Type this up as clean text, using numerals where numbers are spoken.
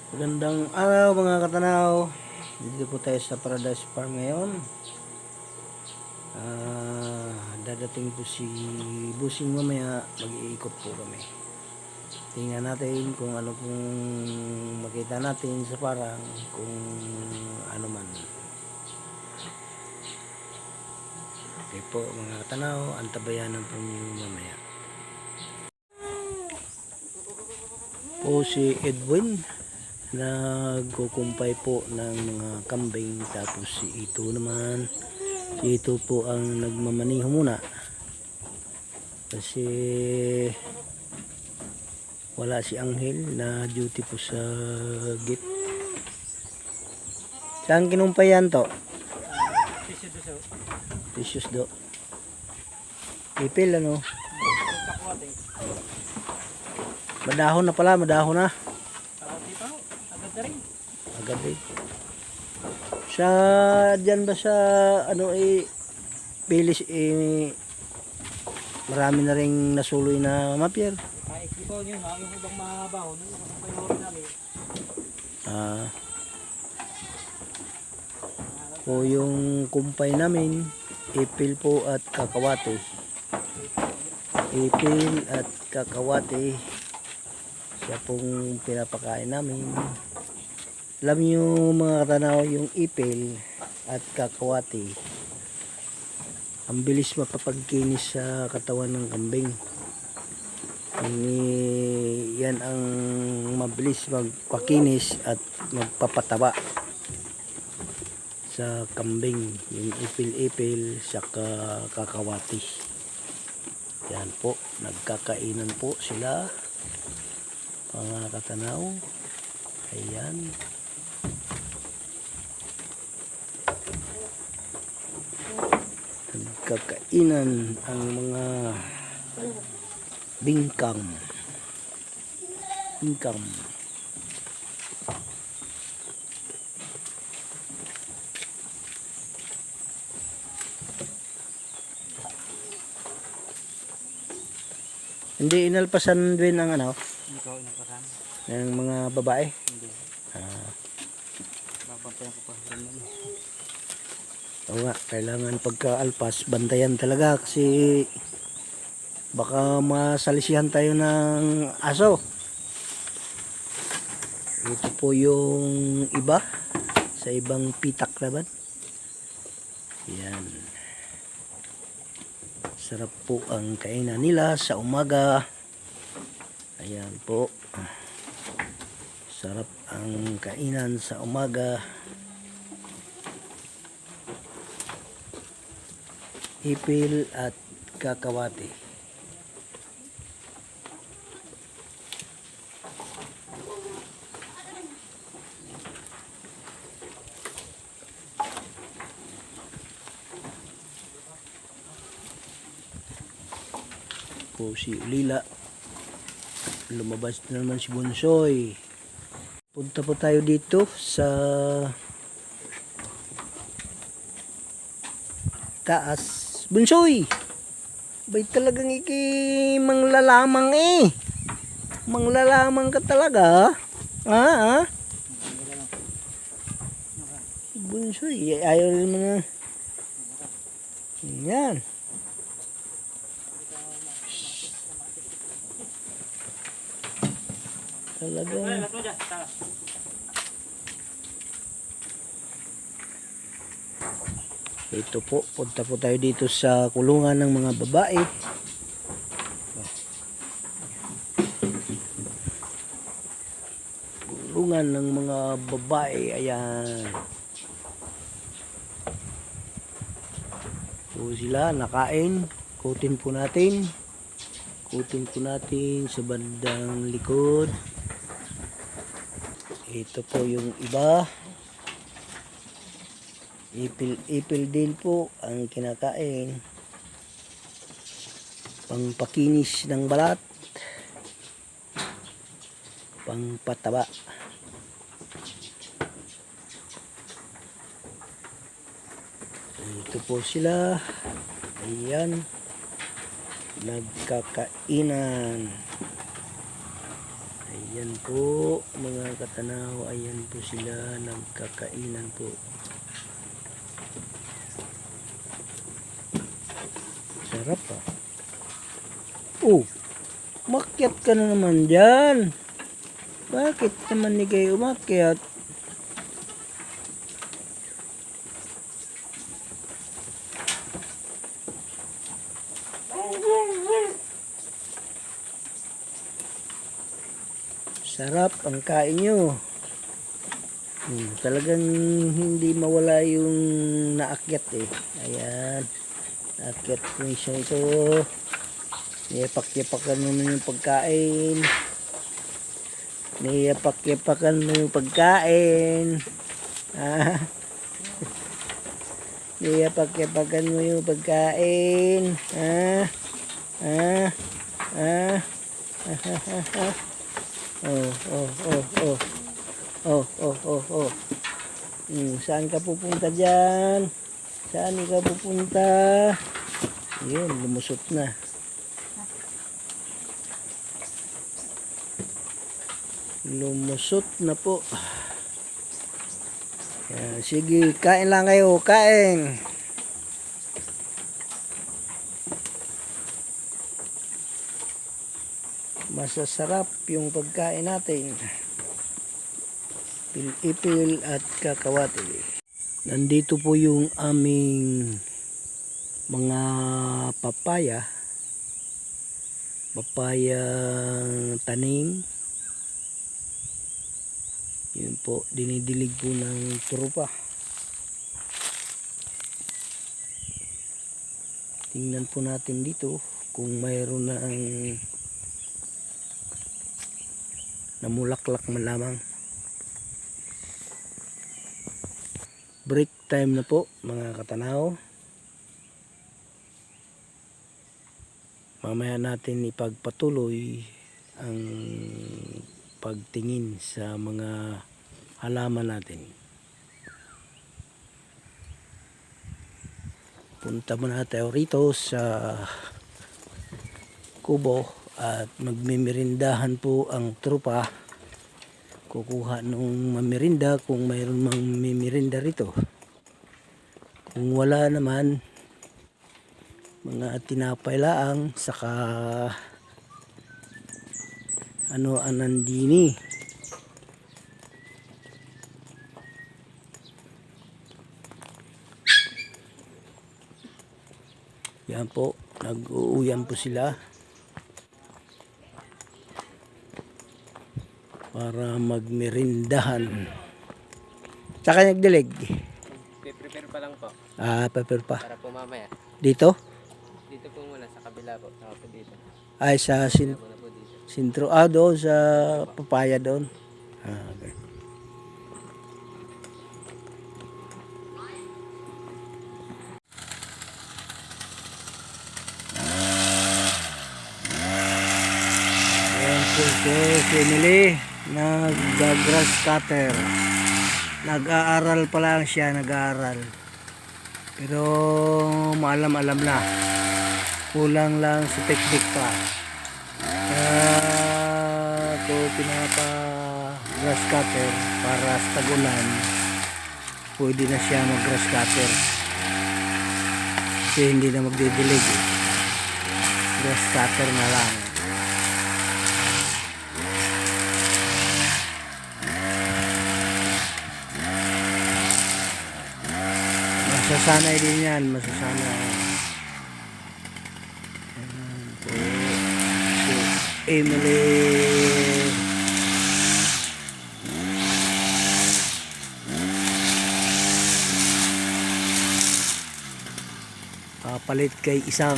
Magandang araw mga katanaw. Dito po tayo sa Paradise Farm ngayon. Dadating po si Busing mamaya. Mag-iikot po kami. Tingnan natin kung ano pong makita natin sa parang kung ano man. Okay po mga katanaw, antabayanan po niyo mamaya. Po si Edwin nagkukumpay po ng mga kambing, tapos si Ito po ang nagmamaniho muna kasi wala si Angel na duty po sa gate. Saan kinumpay yan to? Precious do. Ipil ano? Madahon na pala, madahon na. Agad eh. Sa dyan ba sa ano pilis marami na ring nasuloy na mapyer. Ay, ikibaw nyo na yung ibang mabaho nung panoorin namin. Po yung kumpay namin, ipil po at kakawate. Ipil at kakawate. Siya pong pinapakain namin. Alam nyo mga katanaw, yung ipil at kakawati, ang bilis mapapagkinis sa katawan ng kambing. Yan ang mabilis magpakinis at magpapataba sa kambing, yung ipil-ipil sa kakawati. Yan po, nagkakainan po sila mga katanaw. Ayan. Nagkakainan ang mga bingkang. Hindi inalpasan din ang ano? Hindi ko inakasan. Ng mga babae? Hindi. Babantayan ko pa rin naman. Oo nga, kailangan pagka-alpas, bantayan talaga kasi baka masalisihan tayo ng aso. Ito po yung iba sa ibang pitak naman. Yan. Sarap po ang kainan nila sa umaga. Ayan po. Sarap ang kainan sa umaga. Ipil at kakawati. Po si Ulila. Lumabas na naman si Bunsoy. Punta po tayo dito sa taas. Bunsoy! Bay talagang manglalamang eh. Manglalamang ka talaga. Ha? Bunsoy, ayaw rin mo na. Yan. Talagang ito po, punta po tayo dito sa kulungan ng mga babae. Kulungan ng mga babae, ayan. So sila nakain, kutin po natin sa bandang likod. Ito po yung iba. Ipil din po ang kinakain. Pangpakinis ng balat, pangpataba. Ito po sila. Ayan. Nagkakainan. Ayan po mga katanaw, ayan po sila nagkakainan po. Sarap ah. Oh, umakyat ka na naman dyan. Bakit naman ni kayo umakyat? Sarap ang kain nyo. Talagang hindi mawala yung naakyat eh. Ayan. Naakyat po siya ito. Niyapak-yapakan mo yung pagkain. Niyapak-yapakan mo yung pagkain. Ah. Niyapak-yapakan mo yung pagkain. Ah. Ah. Ah. Oh, oh, oh, oh. Oh, oh, oh, oh. Saan ka pupunta dyan? Saan ka pupunta? Yun, lumusot na. Lumusot na po. Yan, sige, kain lang kayo, kain. Masasarap yung pagkain natin. Pilipil at kakawati. Nandito po yung aming mga papaya. Papayang tanim. Yun po, dinidilig po ng trupa. Tingnan po natin dito kung mayroon na ang namulaklak man lamang. Break time na po mga katanaw. Mamaya natin ipagpatuloy ang pagtingin sa mga halaman natin. Punta muna tayo rito sa kubo at magmimirindahan po ang trupa. Kukuha nung mamirinda kung mayroon mang mimirinda rito. Kung wala naman, mga tinapay laang saka anandini. Yan po, nag-uuyan po sila para magmerindahan. Saka nagdilig. Prepare pa lang po. Paper pa. Para po mamaya. Dito? Dito po muna sa kabila po. Saka po dito. Ay, sa Muna po dito. sintro. Doon sa papaya doon. Okay. Ayan po si Emily. Nag-grass cutter. Nag-aaral pa lang siya, nag-aaral. Pero maalam-alam na. Kulang lang sa technique pa. Ito pinapa grass cutter para sa tag-ulan. Pwede na siya mag-grass cutter. Kasi hindi na magdidilig. Grass cutter na lang. Masasanay din yan, masasanay. Emily. Palit kay isang